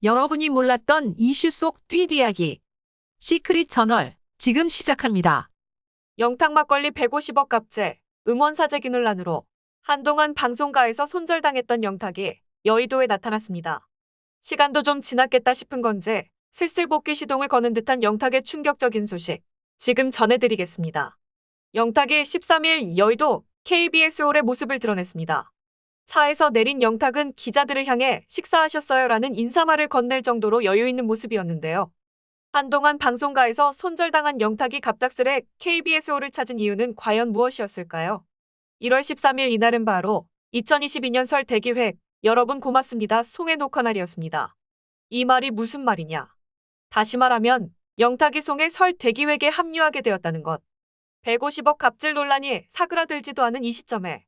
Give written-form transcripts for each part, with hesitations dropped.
여러분이 몰랐던 이슈 속 뒷이야기. 시크릿 저널, 지금 시작합니다. 영탁 막걸리 150억 갑질, 음원 사재기 논란으로 한동안 방송가에서 손절당했던 영탁이 여의도에 나타났습니다. 시간도 좀 지났겠다 싶은 건지 슬슬 복귀 시동을 거는 듯한 영탁의 충격적인 소식, 지금 전해드리겠습니다. 영탁이 13일 여의도 KBS홀의 모습을 드러냈습니다. 차에서 내린 영탁은 기자들을 향해 식사하셨어요라는 인사말을 건넬 정도로 여유있는 모습이었는데요. 한동안 방송가에서 손절당한 영탁이 갑작스레 KBS홀을 찾은 이유는 과연 무엇이었을까요? 1월 13일 이날은 바로 2022년 설 대기획 여러분 고맙습니다 송해 녹화 날이었습니다. 이 말이 무슨 말이냐? 다시 말하면 영탁이 송해 설 대기획에 합류하게 되었다는 것. 150억 갑질 논란이 사그라들지도 않은 이 시점에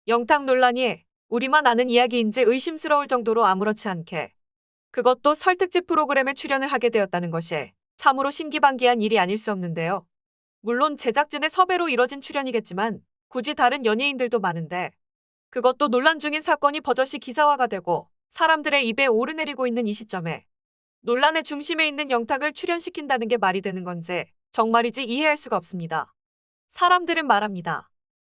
영탁 논란이 우리만 아는 이야기인지 의심스러울 정도로 아무렇지 않게, 그것도 설 특집 프로그램에 출연을 하게 되었다는 것이 참으로 신기반기한 일이 아닐 수 없는데요. 물론 제작진의 섭외로 이뤄진 출연이겠지만 굳이 다른 연예인들도 많은데, 그것도 논란 중인 사건이 버젓이 기사화가 되고 사람들의 입에 오르내리고 있는 이 시점에 논란의 중심에 있는 영탁을 출연시킨다는 게 말이 되는 건지 정말이지 이해할 수가 없습니다. 사람들은 말합니다.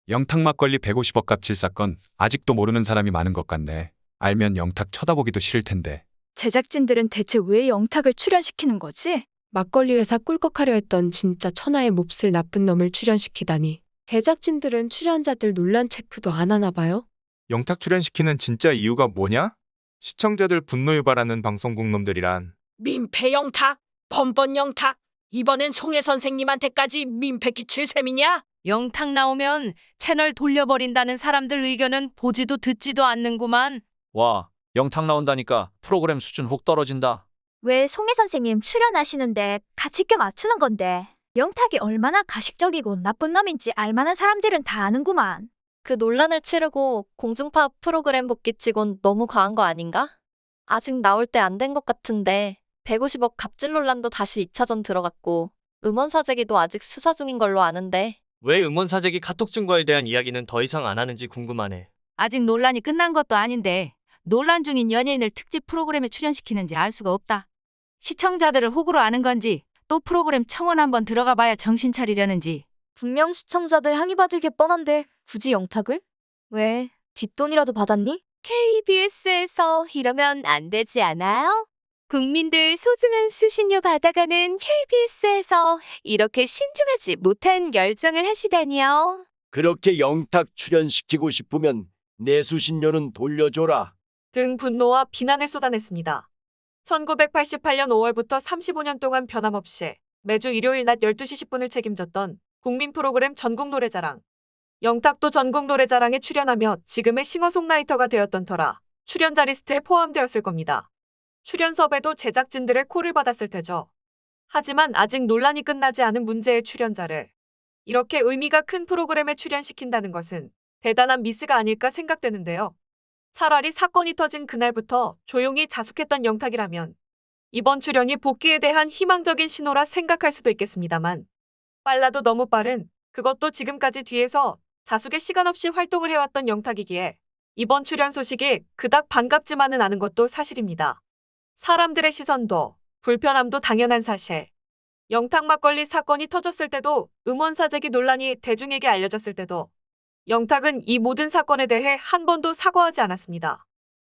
영탁 막걸리 150억 갑질 사건 아직도 모르는 사람이 많은 것 같네. 알면 영탁 쳐다보기도 싫을 텐데. 제작진들은 대체 왜 영탁을 출연시키는 거지? 막걸리 회사 꿀꺽하려 했던 진짜 천하의 몹쓸 나쁜 놈을 출연시키다니. 제작진들은 출연자들 논란 체크도 안 하나 봐요? 영탁 출연시키는 진짜 이유가 뭐냐? 시청자들 분노 유발하는 방송국 놈들이란. 민폐 영탁, 번번 영탁, 이번엔 송혜 선생님한테까지 민폐 끼칠 셈이냐? 영탁 나오면 채널 돌려버린다는 사람들 의견은 보지도 듣지도 않는구만. 와, 영탁 나온다니까 프로그램 수준 혹 떨어진다. 왜 송혜 선생님 출연하시는데 같이 껴 맞추는 건데. 영탁이 얼마나 가식적이고 나쁜 놈인지 알만한 사람들은 다 아는구만. 그 논란을 치르고 공중파 프로그램 복귀치곤 너무 과한 거 아닌가? 아직 나올 때 안 된 것 같은데 150억 갑질 논란도 다시 2차전 들어갔고 음원 사재기도 아직 수사 중인 걸로 아는데 왜 음원 사재기 카톡 증거에 대한 이야기는 더 이상 안 하는지 궁금하네. 아직 논란이 끝난 것도 아닌데 논란 중인 연예인을 특집 프로그램에 출연시키는지 알 수가 없다. 시청자들을 호구로 아는 건지 또 프로그램 청원 한번 들어가 봐야 정신 차리려는지. 분명 시청자들 항의받을 게 뻔한데 굳이 영탁을? 왜? 뒷돈이라도 받았니? KBS에서 이러면 안 되지 않아요? 국민들 소중한 수신료 받아가는 KBS에서 이렇게 신중하지 못한 결정을 하시다니요. 그렇게 영탁 출연시키고 싶으면 내 수신료는 돌려줘라. 등 분노와 비난을 쏟아냈습니다. 1988년 5월부터 35년 동안 변함없이 매주 일요일 낮 12시 10분을 책임졌던 국민 프로그램 전국 노래자랑. 영탁도 전국 노래자랑에 출연하며 지금의 싱어송라이터가 되었던 터라 출연자 리스트에 포함되었을 겁니다. 출연 섭외도 제작진들의 콜을 받았을 테죠. 하지만 아직 논란이 끝나지 않은 문제의 출연자를 이렇게 의미가 큰 프로그램에 출연시킨다는 것은 대단한 미스가 아닐까 생각되는데요. 차라리 사건이 터진 그날부터 조용히 자숙했던 영탁이라면 이번 출연이 복귀에 대한 희망적인 신호라 생각할 수도 있겠습니다만, 빨라도 너무 빠른, 그것도 지금까지 뒤에서 자숙에 시간 없이 활동을 해왔던 영탁이기에 이번 출연 소식이 그닥 반갑지만은 않은 것도 사실입니다. 사람들의 시선도 불편함도 당연한 사실. 영탁 막걸리 사건이 터졌을 때도, 음원 사재기 논란이 대중에게 알려졌을 때도 영탁은 이 모든 사건에 대해 한 번도 사과하지 않았습니다.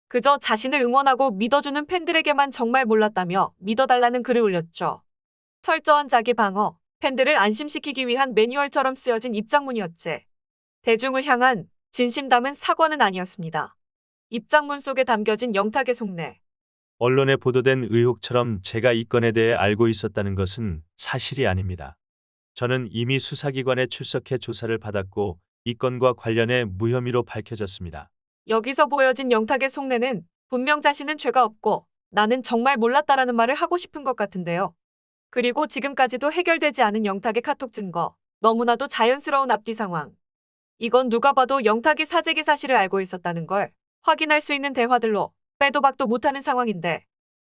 그저 자신을 응원하고 믿어주는 팬들에게만 정말 몰랐다며 믿어달라는 글을 올렸죠. 철저한 자기 방어, 팬들을 안심시키기 위한 매뉴얼처럼 쓰여진 입장문이었지. 대중을 향한 진심 담은 사과는 아니었습니다. 입장문 속에 담겨진 영탁의 속내. 언론에 보도된 의혹처럼 제가 이 건에 대해 알고 있었다는 것은 사실이 아닙니다. 저는 이미 수사기관에 출석해 조사를 받았고 이 건과 관련해 무혐의로 밝혀졌습니다. 여기서 보여진 영탁의 속내는 분명 자신은 죄가 없고 나는 정말 몰랐다라는 말을 하고 싶은 것 같은데요. 그리고 지금까지도 해결되지 않은 영탁의 카톡 증거, 너무나도 자연스러운 앞뒤 상황. 이건 누가 봐도 영탁이 사재기 사실을 알고 있었다는 걸 확인할 수 있는 대화들로 빼도 박도 못하는 상황인데,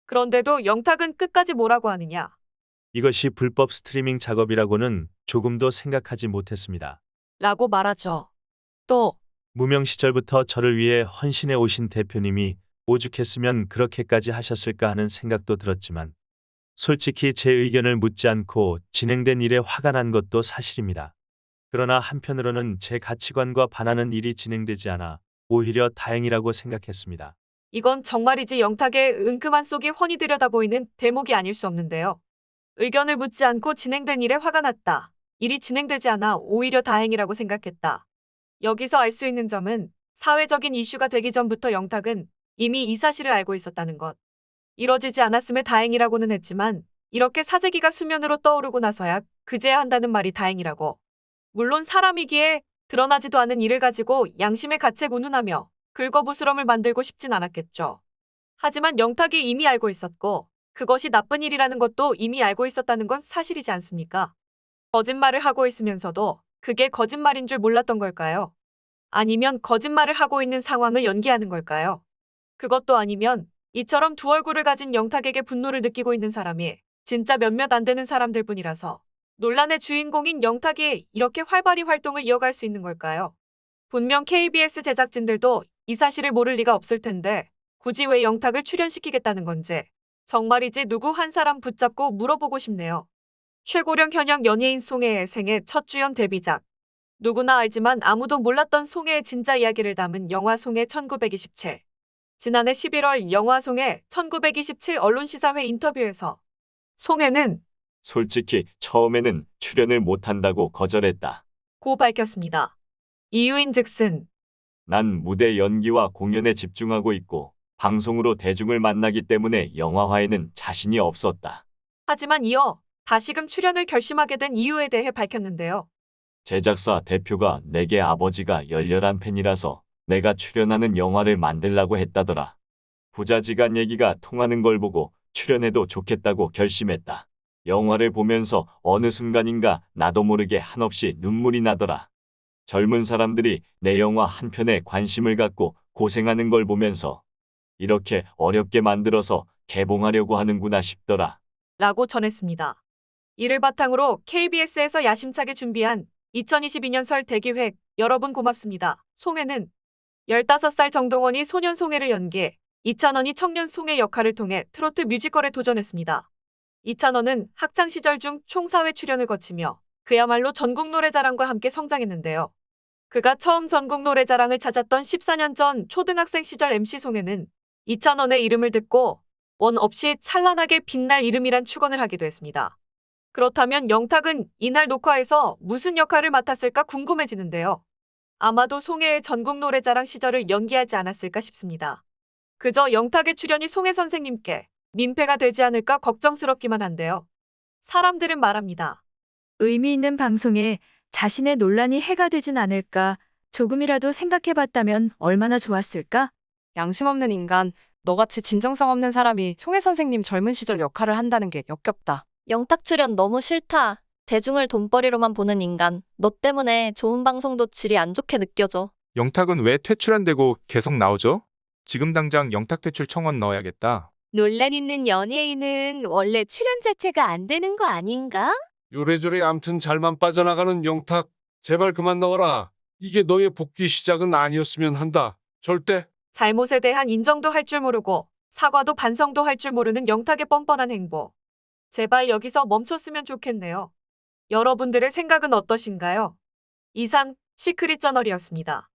그런데도 영탁은 끝까지 뭐라고 하느냐. 이것이 불법 스트리밍 작업이라고는 조금도 생각하지 못했습니다. 라고 말하죠. 또 무명 시절부터 저를 위해 헌신해 오신 대표님이 오죽했으면 그렇게까지 하셨을까 하는 생각도 들었지만 솔직히 제 의견을 묻지 않고 진행된 일에 화가 난 것도 사실입니다. 그러나 한편으로는 제 가치관과 반하는 일이 진행되지 않아 오히려 다행이라고 생각했습니다. 이건 정말이지 영탁의 은큼한 속이 훤히 들여다보이는 대목이 아닐 수 없는데요. 의견을 묻지 않고 진행된 일에 화가 났다. 일이 진행되지 않아 오히려 다행이라고 생각했다. 여기서 알 수 있는 점은 사회적인 이슈가 되기 전부터 영탁은 이미 이 사실을 알고 있었다는 것. 이뤄지지 않았음에 다행이라고는 했지만 이렇게 사재기가 수면으로 떠오르고 나서야 그제야 한다는 말이 다행이라고. 물론 사람이기에 드러나지도 않은 일을 가지고 양심의 가책 운운하며 긁어부스럼을 만들고 싶진 않았겠죠. 하지만 영탁이 이미 알고 있었고 그것이 나쁜 일이라는 것도 이미 알고 있었다는 건 사실이지 않습니까? 거짓말을 하고 있으면서도 그게 거짓말인 줄 몰랐던 걸까요? 아니면 거짓말을 하고 있는 상황을 연기하는 걸까요? 그것도 아니면 이처럼 두 얼굴을 가진 영탁에게 분노를 느끼고 있는 사람이 진짜 몇몇 안 되는 사람들 뿐이라서 논란의 주인공인 영탁이 이렇게 활발히 활동을 이어갈 수 있는 걸까요? 분명 KBS 제작진들도 이 사실을 모를 리가 없을 텐데 굳이 왜 영탁을 출연시키겠다는 건지 정말이지 누구 한 사람 붙잡고 물어보고 싶네요. 최고령 현역 연예인 송혜의 생애 첫 주연 데뷔작. 누구나 알지만 아무도 몰랐던 송혜의 진짜 이야기를 담은 영화 송혜 1927. 지난해 11월 영화 송혜 1927 언론시사회 인터뷰에서 송혜는 솔직히 처음에는 출연을 못한다고 거절했다. 고 밝혔습니다. 이유인즉슨 난 무대 연기와 공연에 집중하고 있고 방송으로 대중을 만나기 때문에 영화화에는 자신이 없었다. 하지만 이어 다시금 출연을 결심하게 된 이유에 대해 밝혔는데요. 제작사 대표가 내게 아버지가 열렬한 팬이라서 내가 출연하는 영화를 만들라고 했다더라. 부자지간 얘기가 통하는 걸 보고 출연해도 좋겠다고 결심했다. 영화를 보면서 어느 순간인가 나도 모르게 한없이 눈물이 나더라. 젊은 사람들이 내 영화 한 편에 관심을 갖고 고생하는 걸 보면서 이렇게 어렵게 만들어서 개봉하려고 하는구나 싶더라. 라고 전했습니다. 이를 바탕으로 KBS에서 야심차게 준비한 2022년 설 대기획 여러분 고맙습니다. 송혜는 15살 정동원이 소년 송혜를 연기해 이찬원이 청년 송혜 역할을 통해 트로트 뮤지컬에 도전했습니다. 이찬원은 학창시절 중 총 4회 출연을 거치며 그야말로 전국노래자랑과 함께 성장했는데요. 그가 처음 전국노래자랑을 찾았던 14년 전 초등학생 시절 MC 송혜는 이찬원의 이름을 듣고 원 없이 찬란하게 빛날 이름이란 축언을 하기도 했습니다. 그렇다면 영탁은 이날 녹화에서 무슨 역할을 맡았을까 궁금해지는데요. 아마도 송혜의 전국노래자랑 시절을 연기하지 않았을까 싶습니다. 그저 영탁의 출연이 송혜 선생님께 민폐가 되지 않을까 걱정스럽기만 한데요. 사람들은 말합니다. 의미 있는 방송에 자신의 논란이 해가 되진 않을까 조금이라도 생각해봤다면 얼마나 좋았을까? 양심 없는 인간, 너같이 진정성 없는 사람이 송혜 선생님 젊은 시절 역할을 한다는 게 역겹다. 영탁 출연 너무 싫다. 대중을 돈벌이로만 보는 인간. 너 때문에 좋은 방송도 질이 안 좋게 느껴져. 영탁은 왜 퇴출 안 되고 계속 나오죠? 지금 당장 영탁 퇴출 청원 넣어야겠다. 논란 있는 연예인은 원래 출연 자체가 안 되는 거 아닌가? 요래조래 암튼 잘만 빠져나가는 영탁. 제발 그만 넣어라. 이게 너의 복귀 시작은 아니었으면 한다. 절대. 잘못에 대한 인정도 할 줄 모르고 사과도 반성도 할 줄 모르는 영탁의 뻔뻔한 행보. 제발 여기서 멈췄으면 좋겠네요. 여러분들의 생각은 어떠신가요? 이상 시크릿 저널이었습니다.